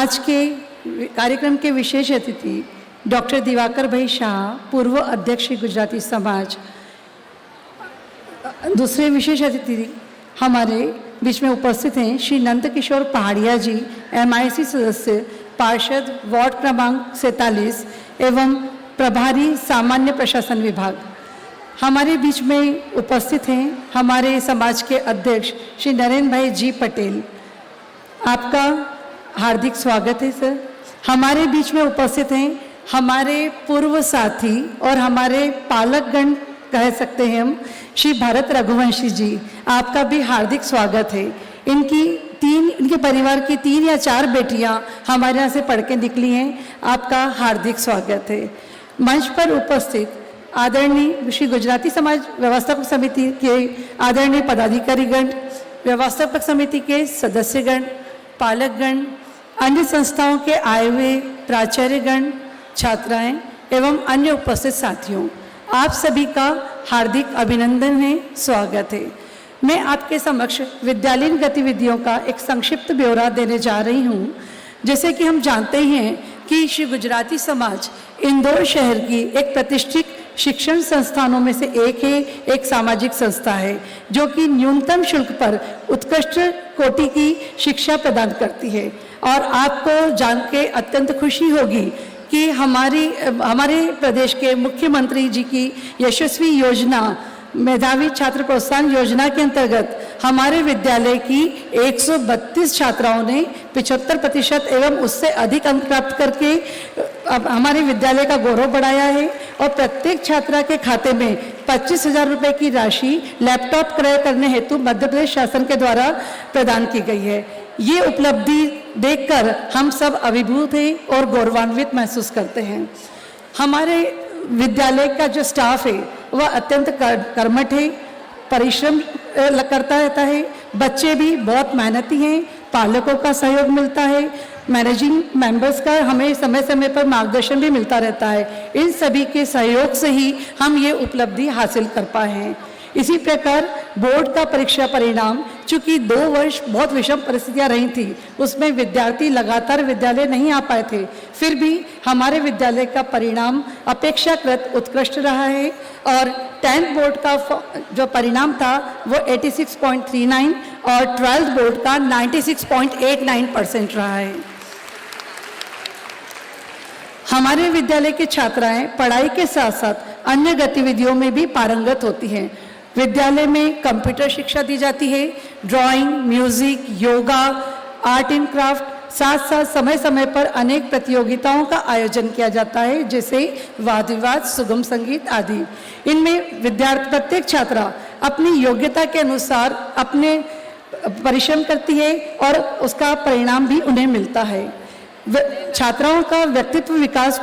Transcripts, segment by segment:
आज के कार्यक्रम के विशेष अतिथि डॉक्टर दिवाकर भाई शाह, पूर्व अध्यक्ष गुजराती समाज। दूसरे विशेष अतिथि हमारे बीच में उपस्थित हैं श्री नंद किशोर पहाड़िया जी, MIC सदस्य, पार्षद वार्ड क्रमांक 47 एवं प्रभारी सामान्य प्रशासन विभाग। हमारे बीच में उपस्थित हैं हमारे समाज के अध्यक्ष श्री नरेंद्र भाई जी पटेल। आपका हार्दिक स्वागत है सर। हमारे बीच में उपस्थित हैं हमारे पूर्व साथी और हमारे पालकगण कह सकते हैं हम, श्री भारत रघुवंशी जी, आपका भी हार्दिक स्वागत है। इनके परिवार की 3 या 4 बेटियां हमारे यहाँ से पढ़ के निकली हैं, आपका हार्दिक स्वागत है। मंच पर उपस्थित आदरणीय श्री गुजराती समाज व्यवस्थापक समिति के आदरणीय पदाधिकारीगण, व्यवस्थापक समिति के सदस्यगण, पालकगण, अन्य संस्थाओं के आए हुए प्राचार्यगण, छात्राएं एवं अन्य उपस्थित साथियों, आप सभी का हार्दिक अभिनंदन है, स्वागत है। मैं आपके समक्ष विद्यालयीन गतिविधियों का एक संक्षिप्त ब्यौरा देने जा रही हूँ। जैसे कि हम जानते हैं कि श्री गुजराती समाज इंदौर शहर की एक प्रतिष्ठित शिक्षण संस्थानों में से एक है, एक सामाजिक संस्था है जो कि न्यूनतम शुल्क पर उत्कृष्ट कोटि की शिक्षा प्रदान करती है। और आपको जान के अत्यंत खुशी होगी कि हमारे प्रदेश के मुख्यमंत्री जी की यशस्वी योजना मेधावी छात्र प्रोत्साहन योजना के अंतर्गत हमारे विद्यालय की 132 छात्राओं ने 75% एवं उससे अधिक अंक प्राप्त करके अब हमारे विद्यालय का गौरव बढ़ाया है। और प्रत्येक छात्रा के खाते में 25,000 रुपये की राशि लैपटॉप क्रय करने हेतु मध्य प्रदेश शासन के द्वारा प्रदान की गई है। ये उपलब्धि देखकर हम सब अभिभूत हैं और गौरवान्वित महसूस करते हैं। हमारे विद्यालय का जो स्टाफ है वह अत्यंत कर्मठ है, परिश्रम करता रहता है। बच्चे भी बहुत मेहनती हैं, पालकों का सहयोग मिलता है, मैनेजिंग मेंबर्स का हमें समय समय पर मार्गदर्शन भी मिलता रहता है। इन सभी के सहयोग से ही हम ये उपलब्धि हासिल कर पाए हैं। इसी प्रकार बोर्ड का परीक्षा परिणाम, चूंकि 2 वर्ष बहुत विषम परिस्थितियां रही थी, उसमें विद्यार्थी लगातार विद्यालय नहीं आ पाए थे, फिर भी हमारे विद्यालय का परिणाम अपेक्षाकृत उत्कृष्ट रहा है। और 10th बोर्ड का जो परिणाम था वो 86.39 और 12th बोर्ड का 96.89% रहा है। हमारे विद्यालय की छात्राएं पढ़ाई के साथ साथ अन्य गतिविधियों में भी पारंगत होती हैं। विद्यालय में कंप्यूटर शिक्षा दी जाती है, drawing, music, yoga, art and craft, साथ साथ समय समय पर अनेक प्रतियोगिताओं का आयोजन किया जाता है, जैसे वाद विवाद, सुगम संगीत आदि। इनमें प्रत्येक छात्रा अपनी योग्यता के अनुसार अपने परिश्रम करती है और उसका परिणाम भी उन्हें मिलता है। छात्राओं का व्यक्तित्व विकास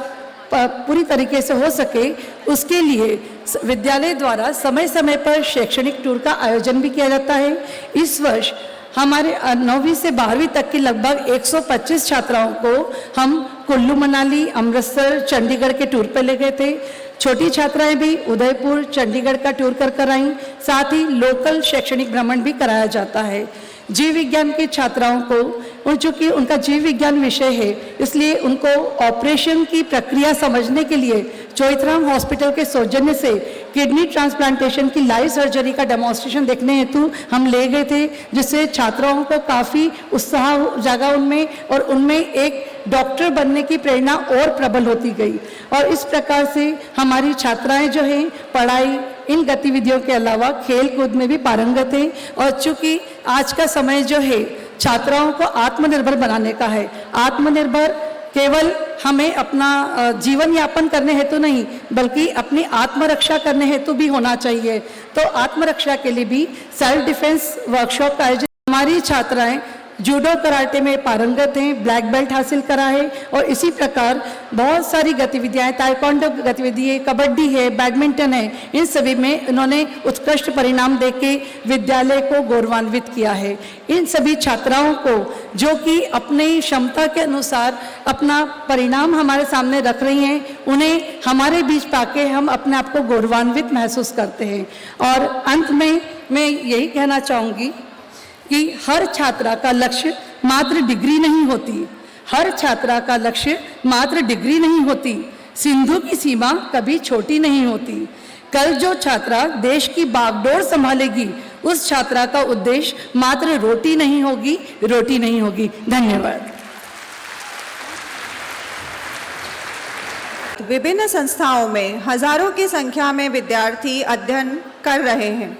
पूरी तरीके से हो सके, उसके लिए विद्यालय द्वारा समय समय पर शैक्षणिक टूर का आयोजन भी किया जाता है। इस वर्ष हमारे 9वीं से 12वीं तक की लगभग 125 छात्राओं को हम कुल्लू मनाली, अमृतसर, चंडीगढ़ के टूर पर ले गए थे। छोटी छात्राएं भी उदयपुर, चंडीगढ़ का टूर कर आईं। साथ ही लोकल शैक्षणिक भ्रमण भी कराया जाता है। जीव विज्ञान की छात्राओं को, चूंकि उनका जीव विज्ञान विषय है, इसलिए उनको ऑपरेशन की प्रक्रिया समझने के लिए चोइथराम हॉस्पिटल के सौजन्य से किडनी ट्रांसप्लांटेशन की लाइव सर्जरी का डेमोन्स्ट्रेशन देखने हेतु हम ले गए थे, जिससे छात्राओं को काफ़ी उत्साह जागा उनमें, और उनमें एक डॉक्टर बनने की प्रेरणा और प्रबल होती गई। और इस प्रकार से हमारी छात्राएं जो हैं पढ़ाई, इन गतिविधियों के अलावा खेल कूद में भी पारंगत है। और चूंकि आज का समय जो है छात्राओं को आत्मनिर्भर बनाने का है, आत्मनिर्भर केवल हमें अपना जीवन यापन करने हेतु नहीं, बल्कि अपनी आत्मरक्षा करने हेतु भी होना चाहिए। तो आत्मरक्षा के लिए भी सेल्फ डिफेंस वर्कशॉप का आयोजन। हमारी छात्राएं जूडो कराटे में पारंगत हैं, ब्लैक बेल्ट हासिल करा है। और इसी प्रकार बहुत सारी गतिविधियां, ताइक्वांडो गतिविधि है, कबड्डी है, बैडमिंटन है, इन सभी में इन्होंने उत्कृष्ट परिणाम देके विद्यालय को गौरवान्वित किया है। इन सभी छात्राओं को जो कि अपनी क्षमता के अनुसार अपना परिणाम हमारे सामने रख रही हैं, उन्हें हमारे बीच पाके हम अपने आप को गौरवान्वित महसूस करते हैं। और अंत में मैं यही कहना चाहूँगी कि हर छात्रा का लक्ष्य मात्र डिग्री नहीं होती। हर छात्रा का लक्ष्य मात्र डिग्री नहीं होती, सिंधु की सीमा कभी छोटी नहीं होती। कल जो छात्रा देश की बागडोर संभालेगी, उस छात्रा का उद्देश्य मात्र रोटी नहीं होगी। धन्यवाद। विभिन्न संस्थाओं में हजारों की संख्या में विद्यार्थी अध्ययन कर रहे हैं।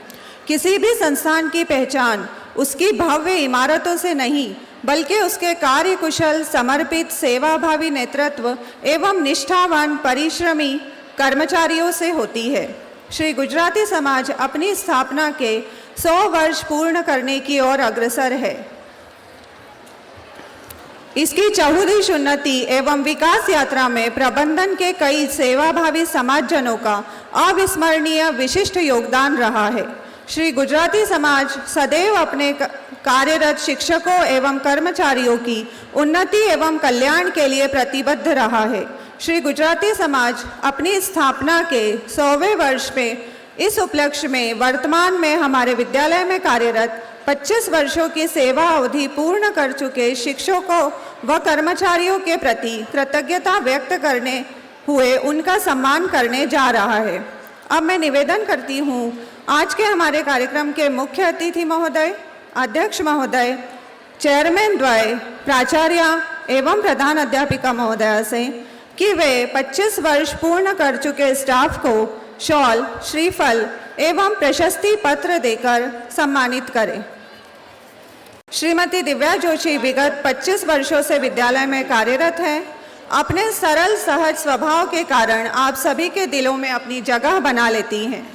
किसी भी संस्थान की पहचान उसकी भव्य इमारतों से नहीं, बल्कि उसके कार्यकुशल, समर्पित, सेवाभावी नेतृत्व एवं निष्ठावान परिश्रमी कर्मचारियों से होती है। श्री गुजराती समाज अपनी स्थापना के 100 वर्ष पूर्ण करने की ओर अग्रसर है। इसकी चहुदिश उन्नति एवं विकास यात्रा में प्रबंधन के कई सेवाभावी समाजजनों का अविस्मरणीय विशिष्ट योगदान रहा है। श्री गुजराती समाज सदैव अपने कार्यरत शिक्षकों एवं कर्मचारियों की उन्नति एवं कल्याण के लिए प्रतिबद्ध रहा है। श्री गुजराती समाज अपनी स्थापना के 100वें वर्ष में इस उपलक्ष्य में वर्तमान में हमारे विद्यालय में कार्यरत 25 वर्षों की सेवा अवधि पूर्ण कर चुके शिक्षकों व कर्मचारियों के प्रति कृतज्ञता व्यक्त करने हुए उनका सम्मान करने जा रहा है। अब मैं निवेदन करती हूँ आज के हमारे कार्यक्रम के मुख्य अतिथि महोदय, अध्यक्ष महोदय, चेयरमैन द्वय, प्राचार्य एवं प्रधान अध्यापिका महोदया से कि वे 25 वर्ष पूर्ण कर चुके स्टाफ को शॉल, श्रीफल एवं प्रशस्ति पत्र देकर सम्मानित करें। श्रीमती दिव्या जोशी विगत 25 वर्षों से विद्यालय में कार्यरत हैं। अपने सरल सहज स्वभाव के कारण आप सभी के दिलों में अपनी जगह बना लेती हैं।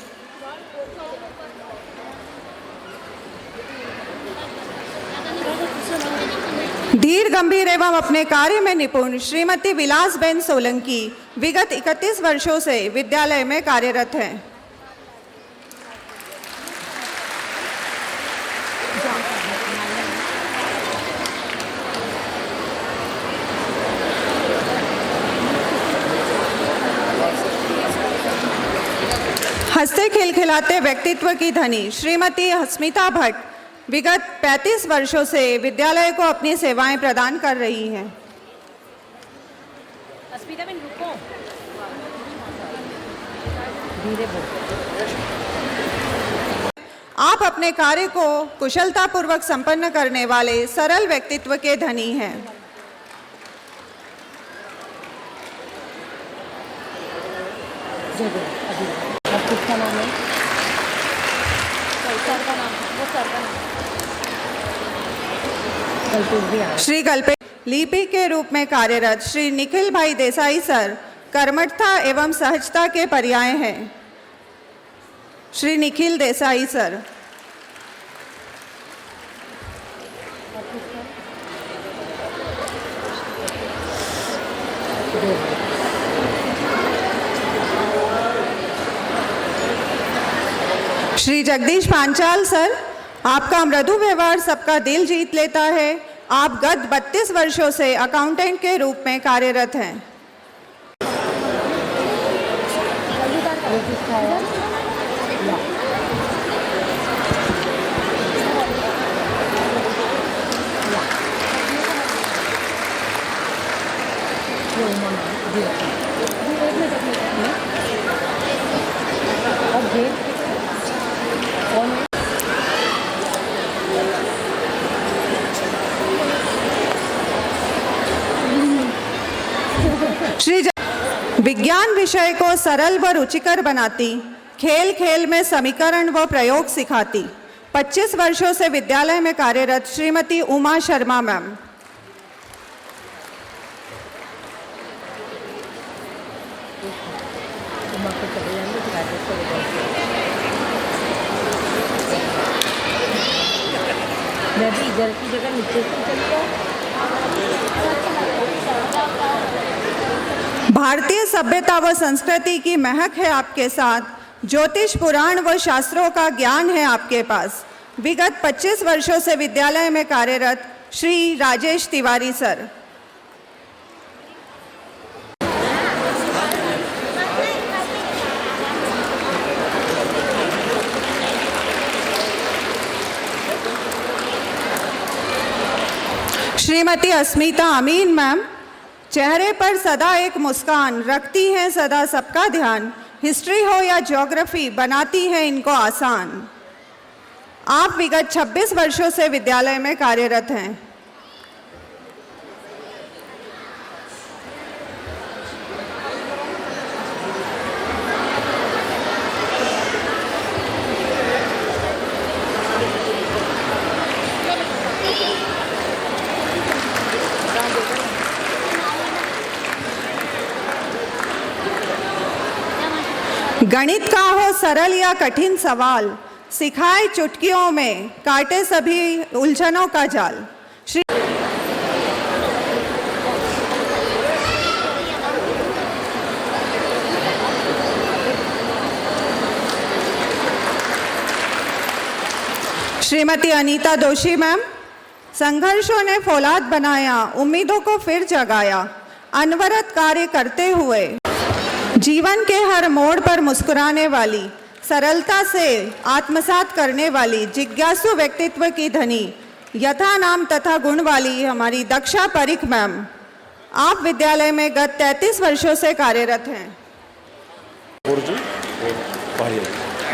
धीर गंभीर एवं अपने कार्य में निपुण श्रीमती विलासबेन सोलंकी विगत 31 वर्षों से विद्यालय में कार्यरत हैं। हंसते खिलखिलाते व्यक्तित्व की धनी श्रीमती स्मिता भट्ट विगत 35 वर्षों से विद्यालय को अपनी सेवाएं प्रदान कर रही हैं। आप अपने कार्य को कुशलतापूर्वक संपन्न करने वाले सरल व्यक्तित्व के धनी हैं। श्री कल्पे लिपि के रूप में कार्यरत श्री निखिल भाई देसाई सर कर्मठता एवं सहजता के पर्याय हैं। श्री निखिल देसाई सर। श्री जगदीश पांचाल सर, आपका मृदु व्यवहार सबका दिल जीत लेता है। आप गत 32 वर्षों से अकाउंटेंट के रूप में कार्यरत हैं। विज्ञान विषय को सरल व रुचिकर बनाती, खेल खेल में समीकरण व प्रयोग सिखाती 25 वर्षों से विद्यालय में कार्यरत श्रीमती उमा शर्मा मैम। इधर की जगह नीचे से चलता। भारतीय सभ्यता व संस्कृति की महक है आपके साथ, ज्योतिष पुराण व शास्त्रों का ज्ञान है आपके पास। विगत 25 वर्षों से विद्यालय में कार्यरत श्री राजेश तिवारी सर। श्रीमती अस्मिता अमीन मैम, चेहरे पर सदा एक मुस्कान, रखती हैं सदा सबका ध्यान, हिस्ट्री हो या ज्योग्राफी बनाती हैं इनको आसान। आप विगत 26 वर्षों से विद्यालय में कार्यरत हैं। गणित का हो सरल या कठिन सवाल, सिखाए चुटकियों में, काटे सभी उलझनों का जाल। श्रीमती अनीता दोषी मैम, संघर्षों ने फौलाद बनाया, उम्मीदों को फिर जगाया, अनवरत कार्य करते हुए जीवन के हर मोड़ पर मुस्कुराने वाली, सरलता से आत्मसात करने वाली, जिज्ञासु व्यक्तित्व की धनी, यथा नाम तथा गुण वाली हमारी दक्षा परीख मैम, आप विद्यालय में गत 33 वर्षों से कार्यरत हैं।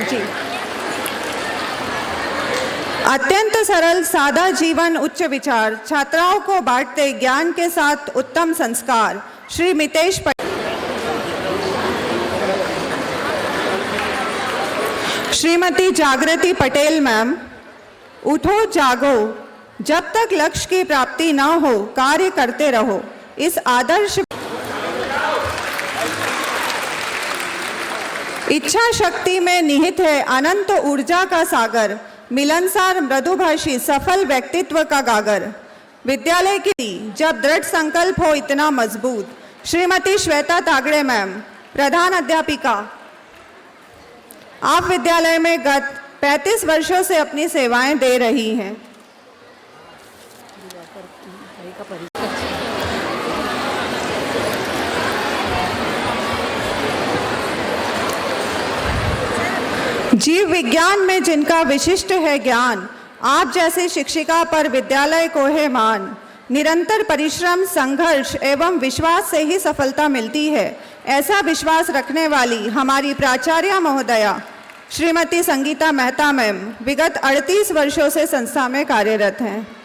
जी। अत्यंत सरल सादा जीवन, उच्च विचार, छात्राओं को बांटते ज्ञान के साथ उत्तम संस्कार, श्री मितेश पटेल। श्रीमती जागृति पटेल मैम, उठो जागो, जब तक लक्ष्य की प्राप्ति न हो कार्य करते रहो, इस आदर्श इच्छा शक्ति में निहित है अनंत ऊर्जा का सागर, मिलनसार मृदुभाषी सफल व्यक्तित्व का गागर। विद्यालय की जब दृढ़ संकल्प हो इतना मजबूत, श्रीमती श्वेता तागड़े मैम, प्रधान अध्यापिका, आप विद्यालय में गत 35 वर्षों से अपनी सेवाएं दे रही हैं। जीव विज्ञान में जिनका विशिष्ट है ज्ञान, आप जैसी शिक्षिका पर विद्यालय को है मान। निरंतर परिश्रम, संघर्ष एवं विश्वास से ही सफलता मिलती है, ऐसा विश्वास रखने वाली हमारी प्राचार्य महोदया श्रीमती संगीता मेहता मैम विगत 38 वर्षों से संस्था में कार्यरत हैं।